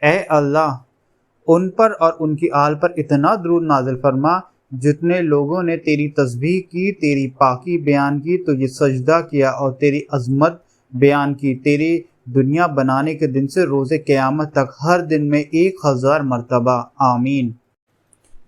اے اللہ ان پر اور ان کی آل پر اتنا درود نازل فرما جتنے لوگوں نے تیری تسبیح کی، تیری پاکی بیان کی، تجھے سجدہ کیا اور تیری عظمت بیان کی، تیری دنیا بنانے کے دن سے روز قیامت تک ہر دن میں 1000 مرتبہ، آمین۔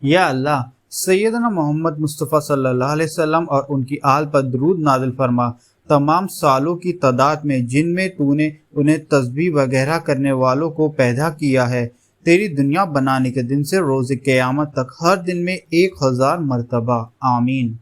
یا اللہ سیدنا محمد مصطفیٰ صلی اللہ علیہ وسلم اور ان کی آل پر درود نازل فرما۔ تمام سالوں کی تعداد میں جن میں تو نے انہیں تسبیح وغیرہ کرنے والوں کو پیدا کیا ہے، تیری دنیا بنانے کے دن سے روز قیامت تک ہر دن میں 1000 مرتبہ، آمین۔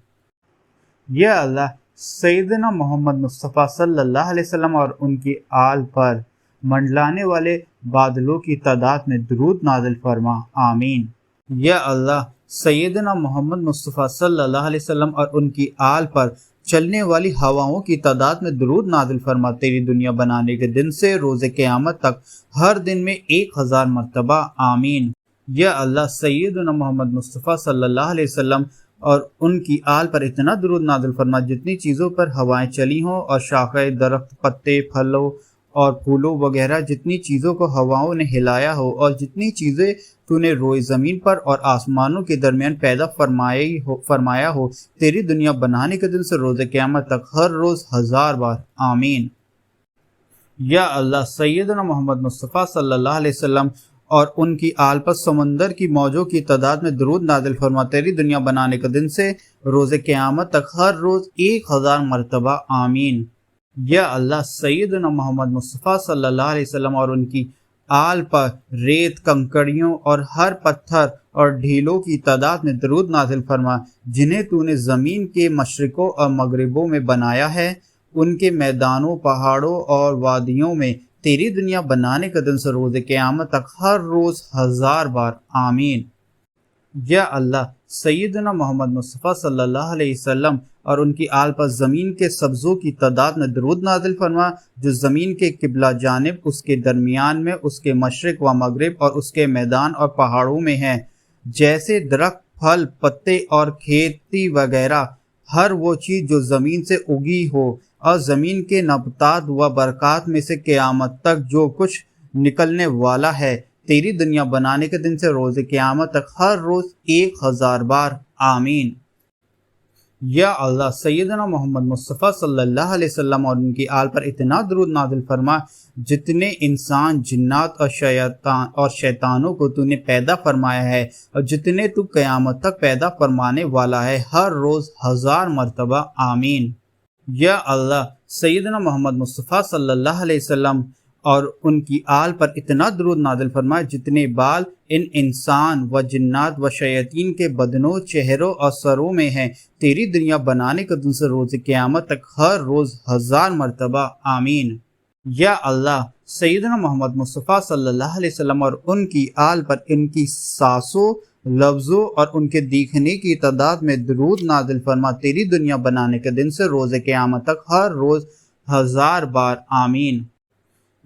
یا اللہ سیدنا محمد مصطفیٰ صلی اللہ علیہ وسلم اور ان کی آل پر منڈلانے والے بادلوں کی تعداد میں درود نازل فرما، آمین۔ یا اللہ سیدنا محمد مصطفیٰ صلی اللہ علیہ وسلم اور ان کی آل پر چلنے والی ہواؤں کی تعداد میں درود نازل فرما، تیری دنیا بنانے کے دن سے روز قیامت تک ہر دن میں 1000 مرتبہ، آمین۔ یا اللہ سیدنا محمد مصطفیٰ صلی اللہ علیہ وسلم اور ان کی آل پر اتنا درود نازل فرما جتنی چیزوں پر ہوائیں چلی ہوں اور شاخیں، درخت، پتے، پھلوں اور پھولوں وغیرہ جتنی چیزوں کو ہواؤں نے ہلایا ہو، اور جتنی چیزیں تو نے روئے زمین پر اور آسمانوں کے درمیان پیدا فرمایا ہو، تیری دنیا بنانے کے دن سے روز قیامت تک ہر روز 1000 بار، آمین۔ یا اللہ سیدنا محمد مصطفیٰ صلی اللہ علیہ وسلم اور ان کی آل پر سمندر کی موجوں کی تعداد میں درود نازل فرما، تیری دنیا بنانے کے دن سے روز قیامت تک ہر روز 1000 مرتبہ، آمین۔ یا اللہ سیدنا محمد مصطفیٰ صلی اللہ علیہ وسلم اور ان کی آل پر ریت، کنکڑیوں اور ہر پتھر اور ڈھیلوں کی تعداد میں درود نازل فرما جنہیں تو نے زمین کے مشرقوں اور مغربوں میں بنایا ہے، ان کے میدانوں، پہاڑوں اور وادیوں میں تیری دنیا بنانے کے دن سے روز قیامت تک ہر روز 1000 بار، آمین۔ یا اللہ سیدنا محمد مصطفیٰ صلی اللہ علیہ وسلم اور ان کی آل پر زمین کے سبزوں کی تعداد میں درود نازل فرما جو زمین کے قبلہ جانب، اس کے درمیان میں، اس کے مشرق و مغرب اور اس کے میدان اور پہاڑوں میں ہیں، جیسے درخت، پھل، پتے اور کھیتی وغیرہ، ہر وہ چیز جو زمین سے اگی ہو، اور زمین کے نباتات و برکات میں سے قیامت تک جو کچھ نکلنے والا ہے، تیری دنیا بنانے کے دن سے روز قیامت تک ہر روز 1000 بار، آمین۔ یا اللہ سیدنا محمد مصطفیٰ صلی اللہ علیہ وسلم اور ان کی آل پر اتنا درود نازل فرما جتنے انسان، جنات اور شیطانوں کو تو نے پیدا فرمایا ہے اور جتنے تو قیامت تک پیدا فرمانے والا ہے، ہر روز 1000 مرتبہ، آمین۔ یا اللہ سیدنا محمد مصطفیٰ صلی اللہ علیہ وسلم اور ان کی آل پر اتنا درود نازل فرمائے جتنے بال ان انسان و جنات و شیاطین کے بدنوں، چہروں اور سروں میں ہیں، تیری دنیا بنانے کے دن سے روز قیامت تک ہر روز 1000 مرتبہ، آمین۔ یا اللہ سیدنا محمد مصطفیٰ صلی اللہ علیہ وسلم اور ان کی آل پر ان کی سانسوں، لفظوں اور ان کے دیکھنے کی تعداد میں درود نازل فرما، تیری دنیا بنانے کے دن سے روز قیامت تک ہر روز 1000 بار، آمین۔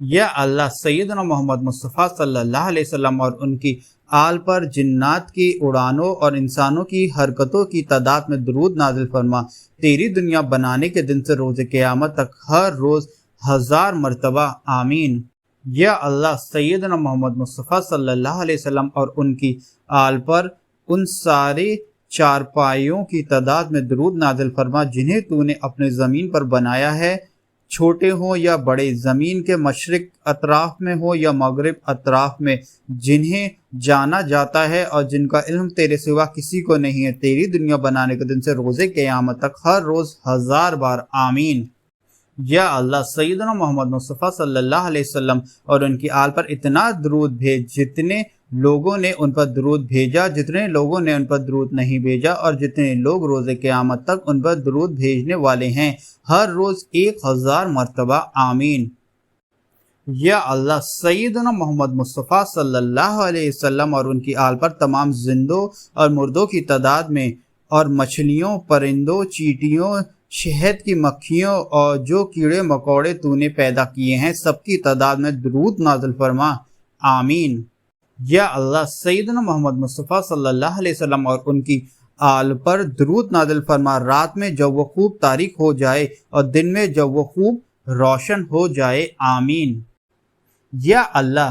یا اللہ سیدنا محمد مصطفیٰ صلی اللہ علیہ وسلم اور ان کی آل پر جنات کی اڑانوں اور انسانوں کی حرکتوں کی تعداد میں درود نازل فرما، تیری دنیا بنانے کے دن سے روز قیامت تک ہر روز 1000 مرتبہ، آمین۔ یا اللہ سیدنا محمد مصطفیٰ صلی اللہ علیہ وسلم اور ان کی آل پر ان سارے چارپائیوں کی تعداد میں درود نازل فرما جنہیں تو نے اپنے زمین پر بنایا ہے، چھوٹے ہوں یا بڑے، زمین کے مشرق اطراف میں ہوں یا مغرب اطراف میں، جنہیں جانا جاتا ہے اور جن کا علم تیرے سوا کسی کو نہیں ہے، تیری دنیا بنانے کے دن سے روز قیامت تک ہر روز 1000 بار، آمین۔ یا اللہ سیدنا محمد مصطفیٰ صلی اللہ علیہ وسلم اور ان کی آل پر اتنا درود بھیج جتنے لوگوں نے ان پر درود بھیجا، جتنے لوگوں نے ان پر درود نہیں بھیجا، اور جتنے لوگ روز قیامت تک ان پر درود بھیجنے والے ہیں، ہر روز 1000 مرتبہ، آمین۔ یا اللہ سیدنا محمد مصطفیٰ صلی اللہ علیہ وسلم اور ان کی آل پر تمام زندوں اور مردوں کی تعداد میں، اور مچھلیوں، پرندوں، چیٹیوں، شہد کی مکھیوں اور جو کیڑے مکوڑے تو نے پیدا کیے ہیں، سب کی تعداد میں درود نازل فرما، آمین۔ یا اللہ سیدنا محمد مصطفیٰ صلی اللہ علیہ وسلم اور ان کی آل پر درود نازل فرما رات میں جب وہ خوب تاریک ہو جائے اور دن میں جب وہ خوب روشن ہو جائے، آمین۔ یا اللہ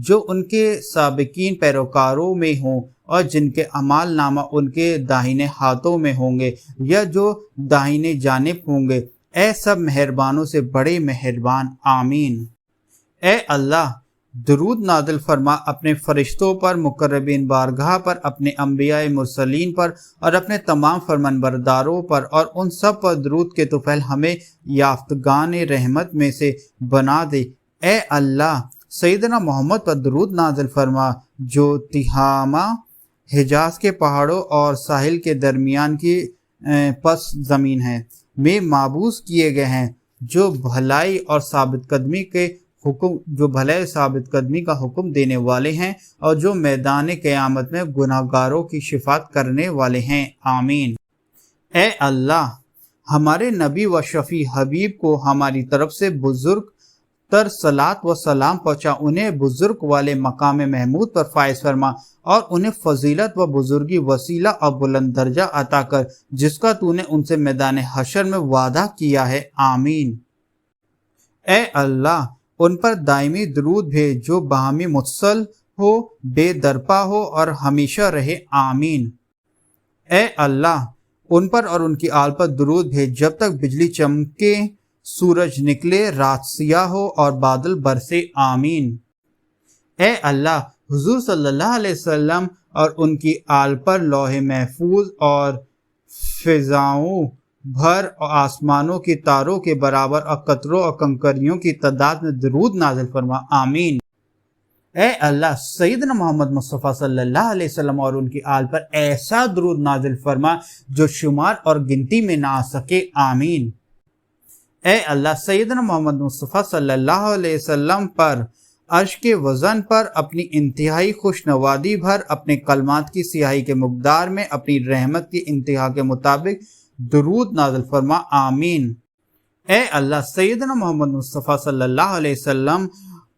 جو ان کے سابقین پیروکاروں میں ہوں اور جن کے اعمال نامہ ان کے داہنے ہاتھوں میں ہوں گے یا جو داہنے جانب ہوں گے، اے سب مہربانوں سے بڑے مہربان، آمین۔ اے اللہ، درود نازل فرما اپنے فرشتوں پر، مقربین بارگاہ پر، اپنے انبیاء مرسلین پر اور اپنے تمام فرمان برداروں پر، اور ان سب پر درود کے طفیل ہمیں یافتگان رحمت میں سے بنا دے۔ اے اللہ، سیدنا محمد پر درود نازل فرما جو تہامہ، حجاز کے پہاڑوں اور ساحل کے درمیان کی پس زمین ہے، میں معبوس کیے گئے ہیں، جو بھلائی اور ثابت قدمی کا حکم دینے والے ہیں اور جو میدان قیامت میں گناہگاروں کی شفاعت کرنے والے ہیں، آمین۔ اے اللہ، ہمارے نبی و شفیع حبیب کو ہماری طرف سے بزرگ تر صلاۃ و سلام پہنچا، انہیں بزرگ والے مقام محمود پر فائز فرما اور انہیں فضیلت و بزرگی، وسیلہ اور بلند درجہ عطا کر جس کا تو نے ان سے میدان حشر میں وعدہ کیا ہے، آمین۔ اے اللہ، ان پر دائمی درود بھیج جو باہمی متصل ہو، بے درپا ہو اور ہمیشہ رہے، آمین۔ اے اللہ، ان پر اور ان کی آل پر درود بھیج جب تک بجلی چمکے، سورج نکلے، رات سیاہ ہو اور بادل برسے، آمین۔ اے اللہ، حضور صلی اللہ علیہ وسلم اور ان کی آل پر لوح محفوظ اور فضاؤں بھر اور آسمانوں کی تاروں کے برابر اور قطروں اور کنکریوں کی تعداد میں درود نازل فرما، آمین۔ اے اللہ، سیدنا محمد مصطفیٰ صلی اللہ علیہ وسلم اور ان کی آل پر ایسا درود نازل فرما جو شمار اور گنتی میں نہ آ سکے، آمین۔ اے اللہ، سیدنا محمد مصطفیٰ صلی اللہ علیہ وسلم پر عرش کے وزن پر اپنی انتہائی خوش نوادی بھر اپنے کلمات کی سیاہی کے مقدار میں اپنی رحمت کی انتہا کے مطابق درود نازل فرما، آمین۔ اے اللہ، سیدنا محمد مصطفیٰ صلی اللہ علیہ وسلم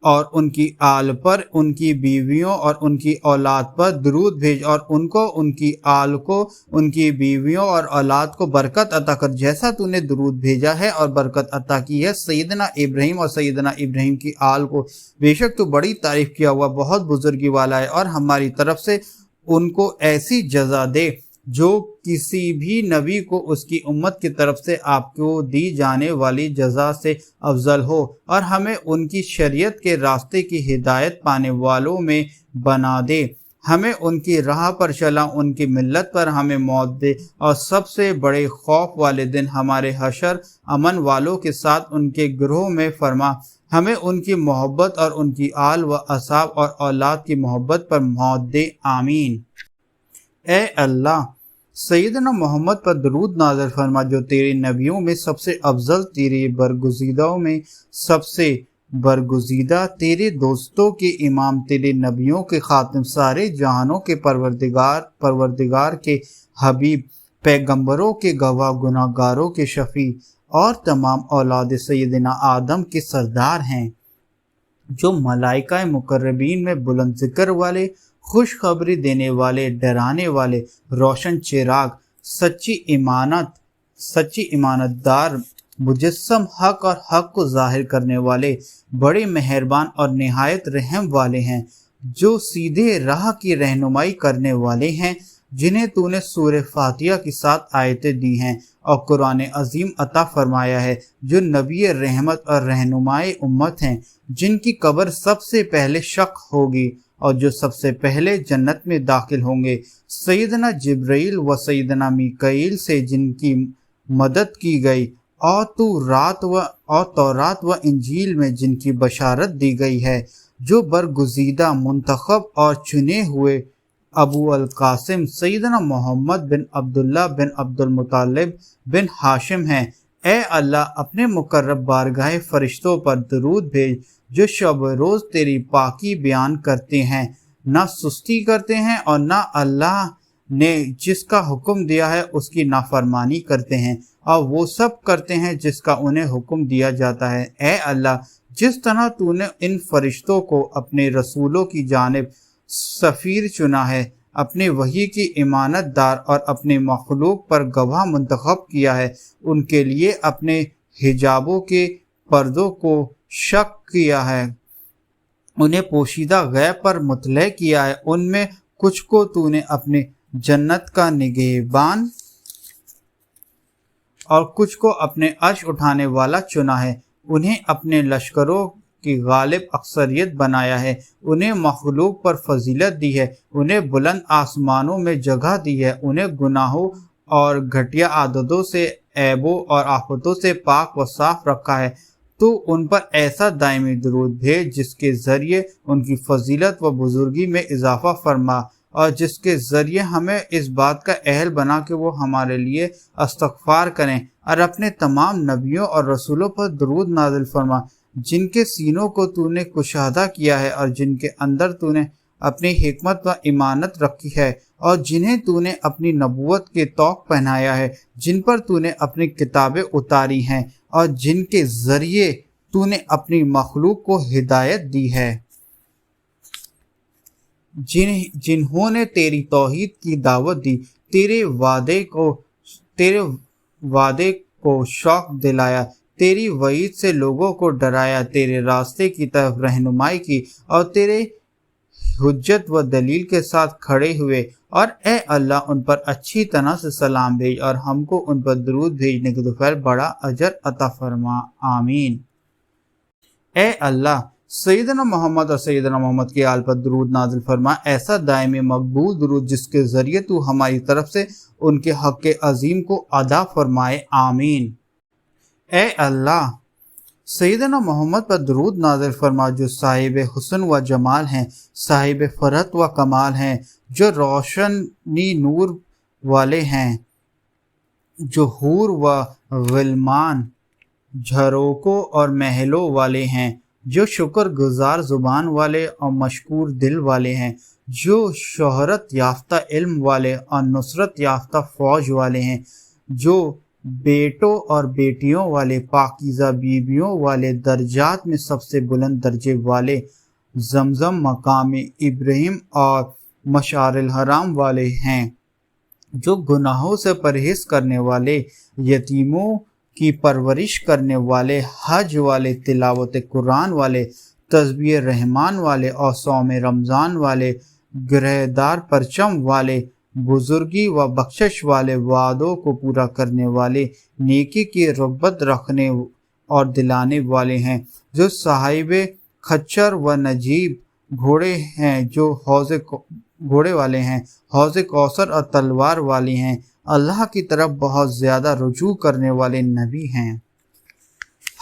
اور ان کی آل پر، ان کی بیویوں اور ان کی اولاد پر درود بھیج اور ان کو، ان کی آل کو، ان کی بیویوں اور اولاد کو برکت عطا کر جیسا تو نے درود بھیجا ہے اور برکت عطا کی ہے سیدنا ابراہیم اور سیدنا ابراہیم کی آل کو۔ بے شک تو بڑی تعریف کیا ہوا بہت بزرگی والا ہے، اور ہماری طرف سے ان کو ایسی جزا دے جو کسی بھی نبی کو اس کی امت کی طرف سے آپ کو دی جانے والی جزا سے افضل ہو، اور ہمیں ان کی شریعت کے راستے کی ہدایت پانے والوں میں بنا دے، ہمیں ان کی راہ پر چلا، ان کی ملت پر ہمیں موت دے، اور سب سے بڑے خوف والے دن ہمارے حشر امن والوں کے ساتھ ان کے گروہ میں فرما، ہمیں ان کی محبت اور ان کی آل و اصحاب اور اولاد کی محبت پر موت دے، آمین۔ اے اللہ، سیدنا محمد پر درود نازل فرما جو تیرے نبیوں میں سب سے افضل، تیرے برگزیدوں میں سب سے برگزیدہ، تیرے دوستوں کے امام، تیرے نبیوں کے خاتم، سارے جہانوں کے پروردگار کے حبیب، پیغمبروں کے گواہ، گناہگاروں کے شفیع اور تمام اولاد سیدنا آدم کے سردار ہیں، جو ملائکہ مقربین میں بلند ذکر والے، خوشخبری دینے والے، ڈرانے والے، روشن چراغ، سچی امانت دار، مجسم حق اور حق کو ظاہر کرنے والے، بڑے مہربان اور نہایت رحم والے ہیں، جو سیدھے راہ کی رہنمائی کرنے والے ہیں، جنہیں تو نے سورہ فاتحہ کی 7 آیتیں دی ہیں اور قرآن عظیم عطا فرمایا ہے، جو نبی رحمت اور رہنمائے امت ہیں، جن کی قبر سب سے پہلے شق ہوگی اور جو سب سے پہلے جنت میں داخل ہوں گے، سیدنا جبرائیل و سیدنا میکائیل سے جن کی مدد کی گئی، اور تورات و انجیل میں جن کی بشارت دی گئی ہے، جو برگزیدہ، منتخب اور چنے ہوئے ابو القاسم سیدنا محمد بن عبداللہ بن عبد المطلب بن ہاشم ہیں۔ اے اللہ، اپنے مقرب بارگاہ فرشتوں پر درود بھیج جو شب روز تیری پاکی بیان کرتے ہیں، نہ سستی کرتے ہیں اور نہ اللہ نے جس کا حکم دیا ہے اس کی نافرمانی کرتے ہیں، اور وہ سب کرتے ہیں جس کا انہیں حکم دیا جاتا ہے۔ اے اللہ، جس طرح تو نے ان فرشتوں کو اپنے رسولوں کی جانب سفیر چنا ہے، اپنے وحی کی امانت دار اور اپنے مخلوق پر گواہ منتخب کیا ہے، ان کے لیے اپنے حجابوں کے پردوں کو شق کیا ہے، انہیں پوشیدہ غیب پر مطلع کیا ہے، ان میں کچھ کو تو نے اپنے جنت کا نگہبان اور کچھ کو اپنے عرش اٹھانے والا چنا ہے، انہیں اپنے لشکروں کی غالب اکثریت بنایا ہے، انہیں مخلوق پر فضیلت دی ہے، انہیں بلند آسمانوں میں جگہ دی ہے، انہیں گناہوں اور گھٹیا عادتوں سے، عیبوں اور آفتوں سے پاک و صاف رکھا ہے۔ تو ان پر ایسا دائمی درود بھیج جس کے ذریعے ان کی فضیلت و بزرگی میں اضافہ فرما، اور جس کے ذریعے ہمیں اس بات کا اہل بنا کہ وہ ہمارے لیے استغفار کریں، اور اپنے تمام نبیوں اور رسولوں پر درود نازل فرما جن کے سینوں کو تو نے کشادہ کیا ہے، اور جن کے اندر تو نے اپنی حکمت و امانت رکھی ہے، اور جنہیں تو نے اپنی نبوت کے طوق پہنایا ہے، جن پر تو نے اپنی کتابیں اتاری ہیں، اور جن کے ذریعے تو نے اپنی مخلوق کو ہدایت دی ہے، جنہوں نے تیری توحید کی دعوت دی، تیرے وعدے کو شوق دلایا، تیری وعید سے لوگوں کو ڈرایا، تیرے راستے کی طرف رہنمائی کی، اور تیرے حجت و دلیل کے ساتھ کھڑے ہوئے، اور اے اللہ ان پر اچھی طرح سے سلام بھیج، اور ہم کو ان پر درود بھیجنے کے دوپہر بڑا اجر عطا فرما، آمین۔ اے اللہ سیدنا محمد اور سیدنا محمد کی آل پر درود نازل فرما، ایسا دائمی مقبول درود جس کے ذریعے تو ہماری طرف سے ان کے حق عظیم کو ادا فرمائے، آمین۔ اے اللہ سیدنا محمد پر درود نازل فرما جو صاحب حسن و جمال ہیں، صاحب فرحت و کمال ہیں، جو روشنی نور والے ہیں، جو حور و غلمان جھروکوں اور محلوں والے ہیں، جو شکر گزار زبان والے اور مشکور دل والے ہیں، جو شہرت یافتہ علم والے اور نصرت یافتہ فوج والے ہیں، جو بیٹوں اور بیٹیوں والے، پاکیزہ بیویوں والے، درجات میں سب سے بلند درجے والے، زمزم مقام ابراہیم اور مشعر الحرام والے ہیں، جو گناہوں سے پرہیز کرنے والے، یتیموں کی پرورش کرنے والے، حج والے، تلاوت قرآن والے، تسبیح رحمان والے اور صوم رمضان والے، گرہ دار پرچم والے، بزرگی و بخشش والے، وعدوں کو پورا کرنے والے، نیکی کی رغبت رکھنے اور دلانے والے ہیں، جو صاحب خچر و نجیب گھوڑے ہیں، جو گھوڑے والے ہیں، حوض کوثر اور تلوار والی ہیں، اللہ کی طرف بہت زیادہ رجوع کرنے والے نبی ہیں،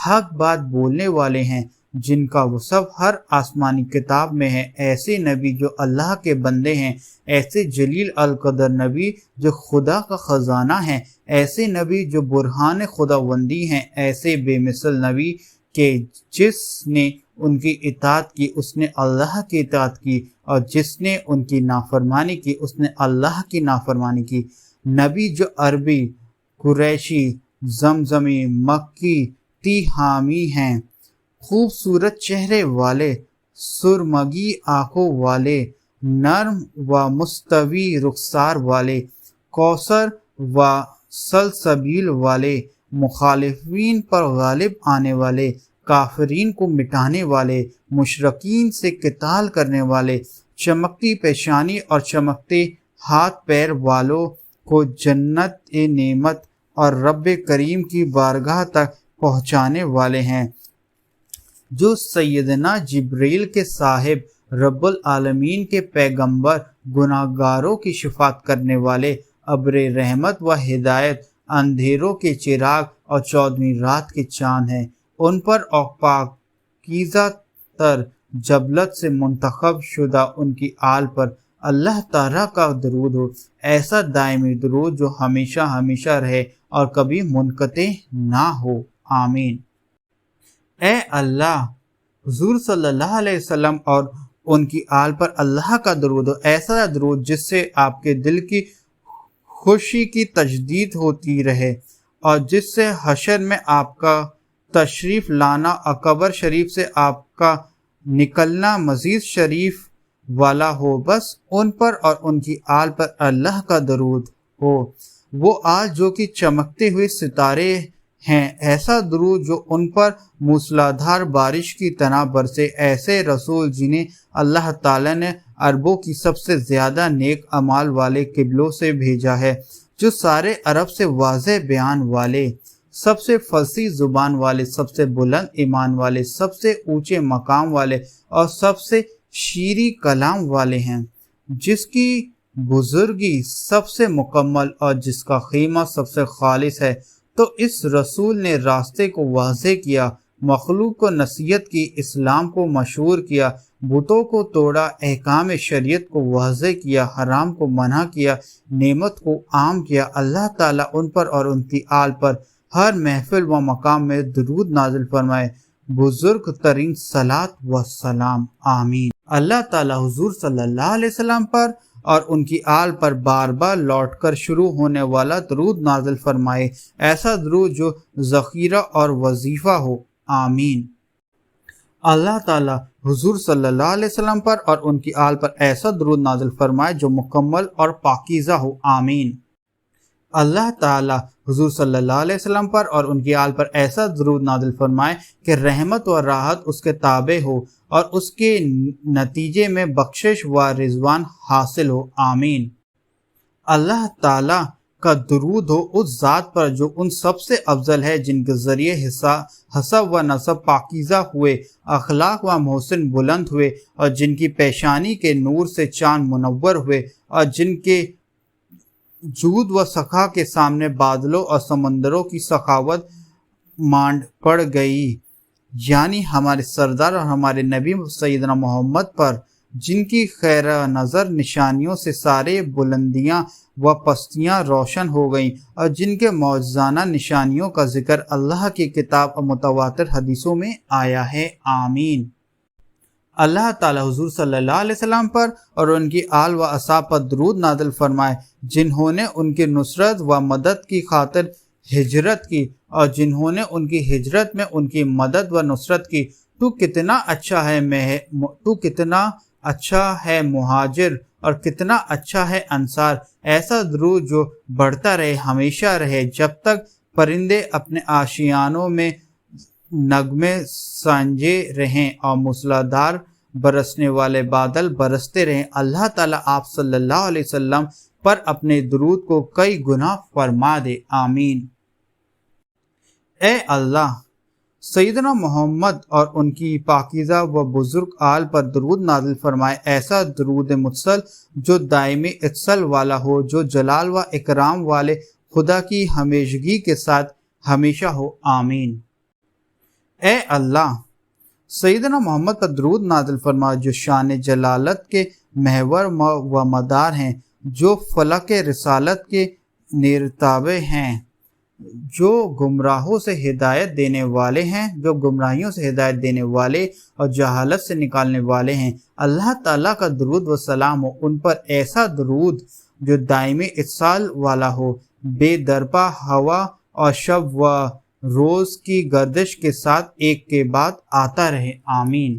حق بات بولنے والے ہیں، جن کا وصف ہر آسمانی کتاب میں ہے، ایسے نبی جو اللہ کے بندے ہیں، ایسے جلیل القدر نبی جو خدا کا خزانہ ہیں، ایسے نبی جو برہان خداوندی ہیں، ایسے بے مثل نبی کہ جس نے ان کی اطاعت کی اس نے اللہ کی اطاعت کی، اور جس نے ان کی نافرمانی کی اس نے اللہ کی نافرمانی کی، نبی جو عربی، قریشی، زمزمی، مکی، تیہامی ہیں، خوبصورت چہرے والے، سرمگی آنکھوں والے، نرم و مستوی رخسار والے، کوثر و سلسبیل والے، مخالفین پر غالب آنے والے، کافرین کو مٹانے والے، مشرکین سے قتال کرنے والے، چمکتی پیشانی اور چمکتے ہاتھ پیر والوں کو جنت نعمت اور رب کریم کی بارگاہ تک پہنچانے والے ہیں، جو سیدنا جبریل کے صاحب، رب العالمین کے پیغمبر، گناہگاروں کی شفاعت کرنے والے، ابر رحمت و ہدایت، اندھیروں کے چراغ اور 14ویں رات کے چاند ہیں، ان پر اور پاکیزہ تر جبلت سے منتخب شدہ ان کی آل پر اللہ تعالیٰ کا درود ہو، ایسا دائمی درود جو ہمیشہ ہمیشہ رہے اور کبھی منقطع نہ ہو، آمین۔ اے اللہ حضور صلی اللہ علیہ وسلم اور ان کی آل پر اللہ کا درود ہو، ایسا درود جس سے آپ کے دل کی خوشی کی تجدید ہوتی رہے، اور جس سے حشر میں آپ کا تشریف لانا اور قبر شریف سے آپ کا نکلنا مزید شریف والا ہو، بس ان پر اور ان کی آل پر اللہ کا درود ہو، وہ آل جو کہ چمکتے ہوئے ستارے ہیں، ایسا درود جو ان پر موسلادھار بارش کی طرح برسے، ایسے رسول جنہیں اللہ تعالیٰ نے عربوں کی سب سے زیادہ نیک اعمال والے قبلوں سے بھیجا ہے، جو سارے عرب سے واضح بیان والے، سب سے فصیح زبان والے، سب سے بلند ایمان والے، سب سے اونچے مقام والے اور سب سے شیریں کلام والے ہیں، جس کی بزرگی سب سے مکمل اور جس کا خیمہ سب سے خالص ہے۔ تو اس رسول نے راستے کو واضح کیا، مخلوق کو نصیحت کی، اسلام کو مشہور کیا، بتوں کو توڑا، احکام شریعت کو واضح کیا، حرام کو منع کیا، نعمت کو عام کیا۔ اللہ تعالیٰ ان پر اور ان کی آل پر ہر محفل و مقام میں درود نازل فرمائے۔ بزرگ ترین صلاۃ و سلام، آمین۔ اللہ تعالیٰ حضور صلی اللہ علیہ وسلم پر اور ان کی آل پر بار بار لوٹ کر شروع ہونے والا درود نازل فرمائے، ایسا درود جو ذخیرہ اور وظیفہ ہو، آمین۔ اللہ تعالیٰ حضور صلی اللہ علیہ وسلم پر اور ان کی آل پر ایسا درود نازل فرمائے جو مکمل اور پاکیزہ ہو، آمین۔ اللہ تعالیٰ حضور صلی اللہ علیہ وسلم پر اور ان کی آل پر ایسا درود نازل فرمائے کہ رحمت و راحت اس کے تابع ہو اور اس کے نتیجے میں بخشش و رضوان حاصل ہو، آمین۔ اللہ تعالیٰ کا درود ہو اس ذات پر جو ان سب سے افضل ہے، جن کے ذریعے حسب و نسب پاکیزہ ہوئے، اخلاق و محسن بلند ہوئے، اور جن کی پیشانی کے نور سے چاند منور ہوئے، اور جن کے جود و سخا کے سامنے بادلوں اور سمندروں کی سخاوت مانڈ پڑ گئی، یعنی ہمارے سردار اور ہمارے نبی سیدنا محمد پر، جن کی خیر نظر نشانیوں سے سارے بلندیاں و پستیاں روشن ہو گئیں، اور جن کے معجزانہ نشانیوں کا ذکر اللہ کی کتاب اور متواتر حدیثوں میں آیا ہے، آمین۔ اللہ تعالیٰ حضور صلی اللہ علیہ وسلم پر اور ان کی آل و اصحاب پر درود نازل فرمائے، جنہوں نے ان کی نصرت و مدد کی خاطر ہجرت کی اور جنہوں نے ان کی ہجرت میں ان کی مدد و نصرت کی۔ تو کتنا اچھا ہے مہاجر اور کتنا اچھا ہے انصار، ایسا درود جو بڑھتا رہے، ہمیشہ رہے، جب تک پرندے اپنے آشیانوں میں نغمے سانجے رہیں اور موسلادھار برسنے والے بادل برستے رہیں۔ اللہ تعالیٰ آپ صلی اللہ علیہ وسلم پر اپنے درود کو کئی گنا فرما دے، آمین۔ اے اللہ، سیدنا محمد اور ان کی پاکیزہ و بزرگ آل پر درود نازل فرمائے، ایسا درود متصل جو دائمی اتصال والا ہو، جو جلال و اکرام والے خدا کی ہمیشگی کے ساتھ ہمیشہ ہو، آمین۔ اے اللہ، سیدنا محمد پر درود نازل فرما جو شان جلالت کے محور و مدار ہیں، جو فلک رسالت کے نیرتابے ہیں، جو گمراہوں سے ہدایت دینے والے ہیں، جو گمراہیوں سے ہدایت دینے والے اور جہالت سے نکالنے والے ہیں۔ اللہ تعالیٰ کا درود و سلام ہو ان پر، ایسا درود جو دائمی اتصال والا ہو، بے درپا ہوا اور شب و روز کی گردش کے ساتھ ایک کے بعد آتا رہے، آمین۔